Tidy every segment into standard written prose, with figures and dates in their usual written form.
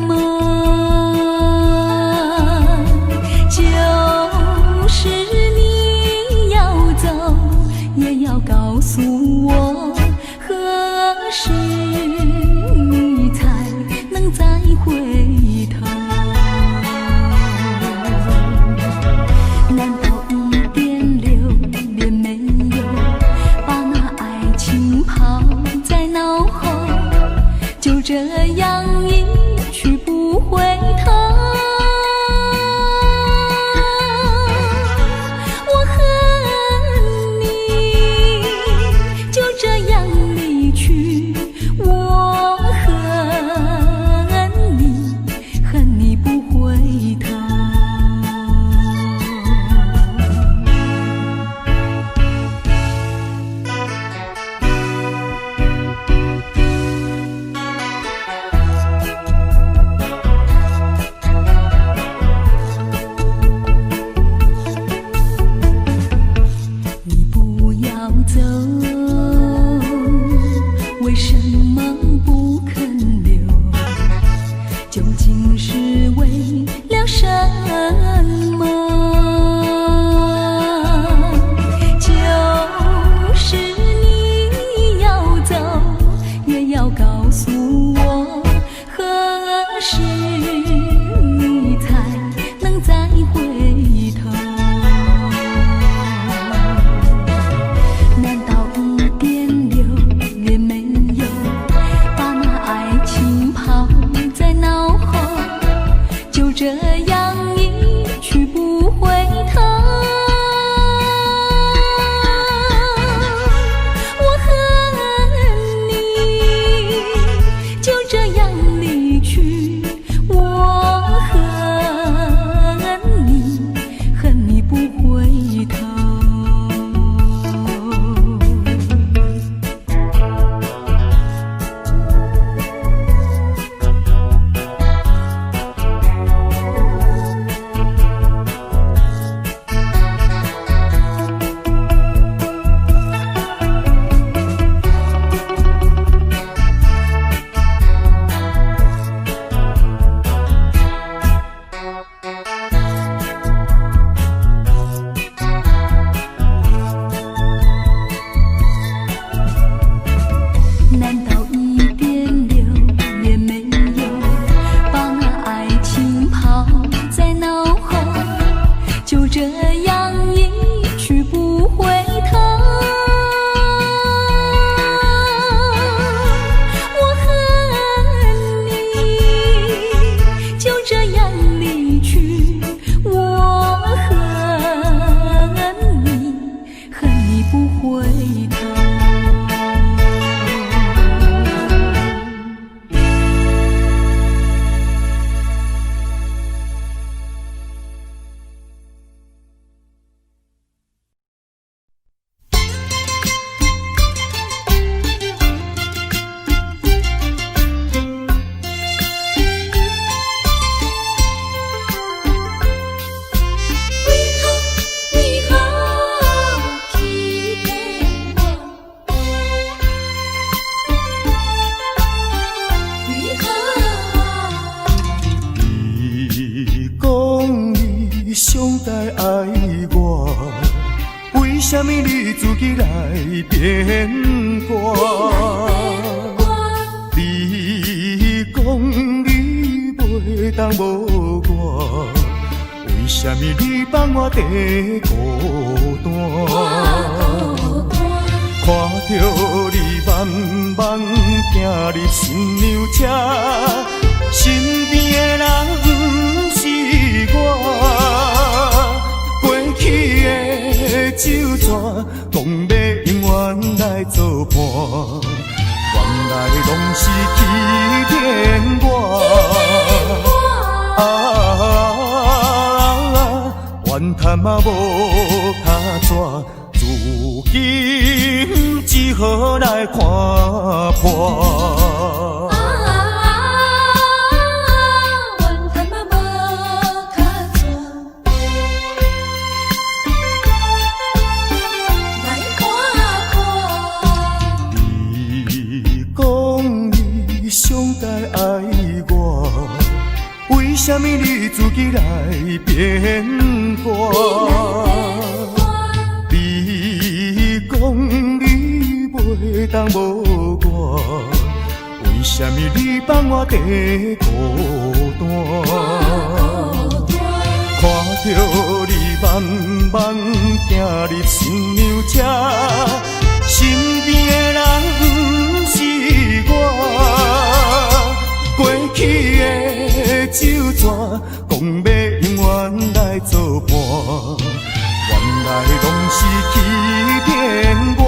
么？就是你要走，也要告诉我，何时你才能再回头？难道一点留恋没有，把那爱情抛在脑后，就这样一去不回头？我恨你就这样离去，我恨你，恨你不回头。走，为什么不肯留？究竟是为了什么？就是你要走，也要告诉我，何时你才能再回头？这样一去不回头，我恨你就这样离去，我恨你，恨你不回头。难道一点留恋没有，把那爱情抛在脑后，就这样一去不回头？我恨你就这样离去，我恨你，恨你不回头。上台爱我，为什么你自己来变卦？你讲你袂当无我，为什么你放我地孤单？看着你慢慢行入新娘车，身边的人不是我，过去的酒泉，讲要永远来作伴，原来拢是欺骗我。怨叹嘛无卡纸，如今只好来看破。上台爱我？为什么你自己来变卦？你讲你袂当无我，为什么你放我在孤单？看着你慢慢行入新娘车，身边的人不是我，过去的酒泉讲要永远来作伴，原来拢是欺骗我。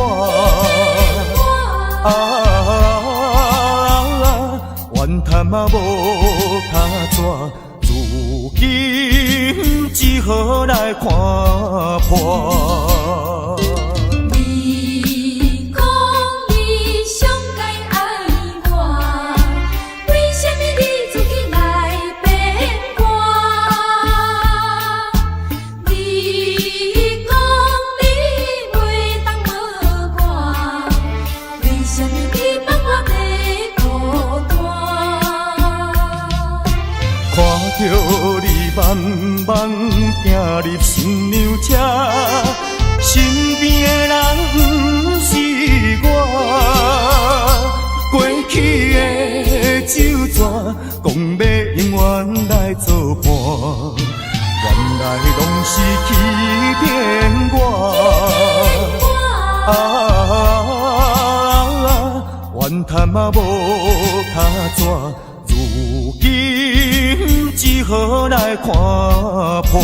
怨叹嘛无卡纸。今只好来看破。你讲你上该爱我，为什么你自己来变卦？你讲你袂当无我，为什么你放我在孤单？看着你慢慢行入新娘车，身边的人不是我，过去的酒泉讲要永远来作伴，原来拢是欺骗我。怨叹嘛无卡纸，如今只好来看破。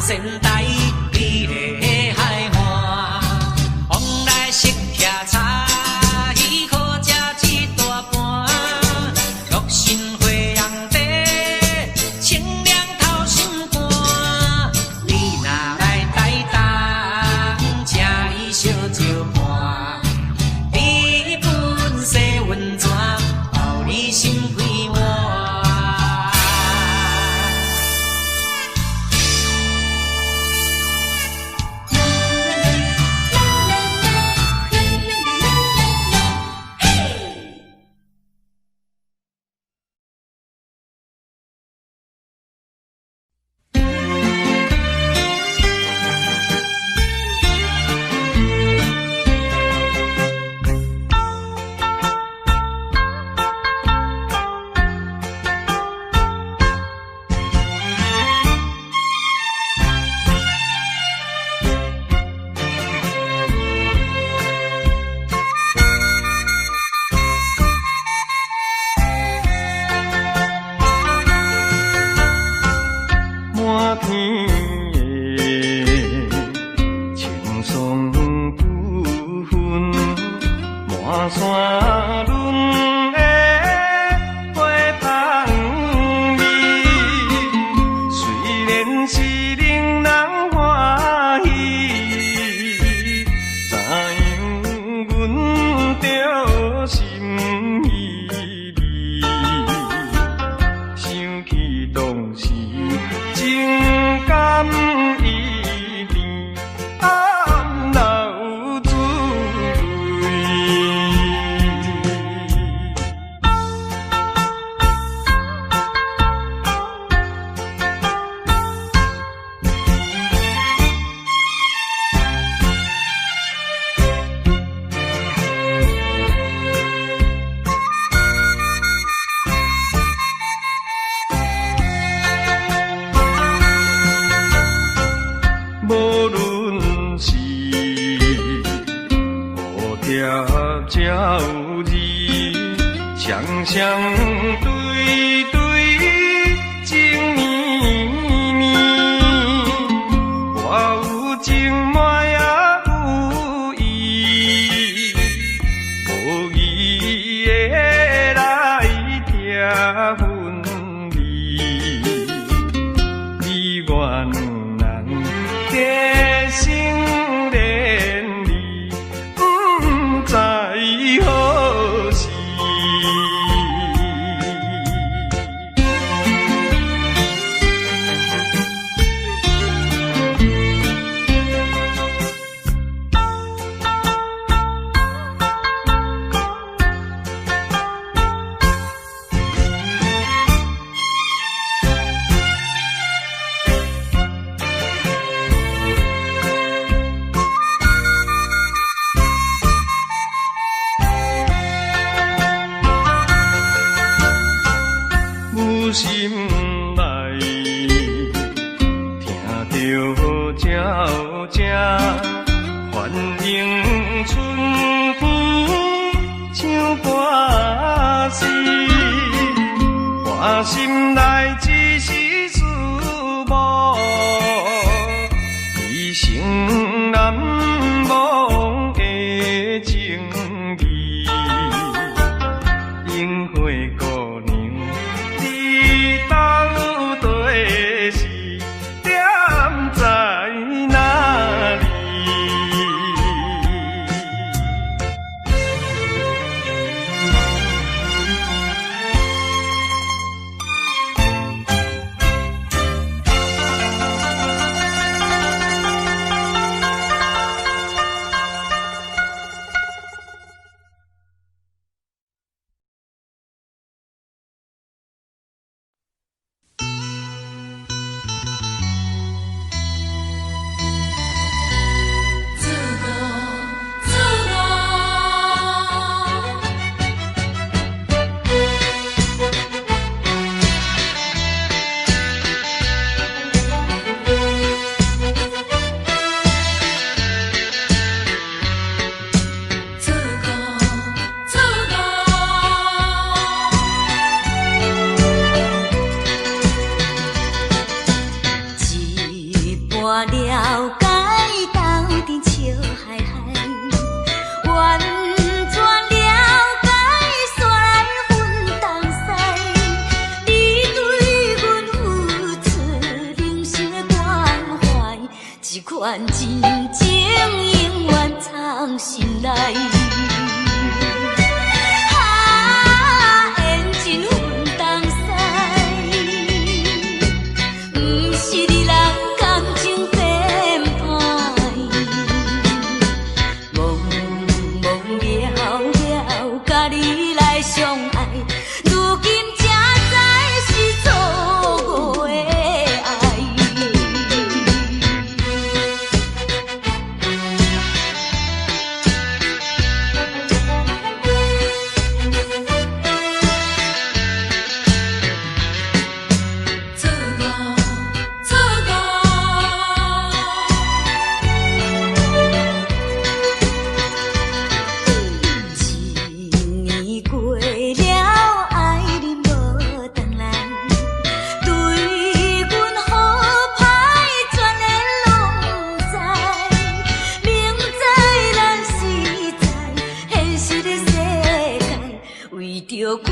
仙台美丽的海岸，往来色徛茶，伊可食一大盘。六神花红茶，清凉透心肝。你若来台东，请伊烧酒盘，比本西温泉，包你心开满。满天的青松不分，满山轮的花香味。虽然是令人欢喜，怎样阮着心依依，想起当时。情感依恋，暗流珠泪。无论是蝴蝶鸟儿，双双对对情绵绵。我有情满也有意，无意的来听分离。你我两人。加心连理，不知何时。心内听着鸟声，欢迎春天唱歌诗，我心内只是思慕，一生难忘的情义，樱花姑娘。到底是点在哪里？愿真情永远藏心内。缘真分东西，不是你人感情变歹。梦梦了了，甲你来相爱，如今才知是错误的爱。错误，错误。一年过了，爱你无等来，对阮好歹全然拢知，明知咱是在现实的世界，为着权。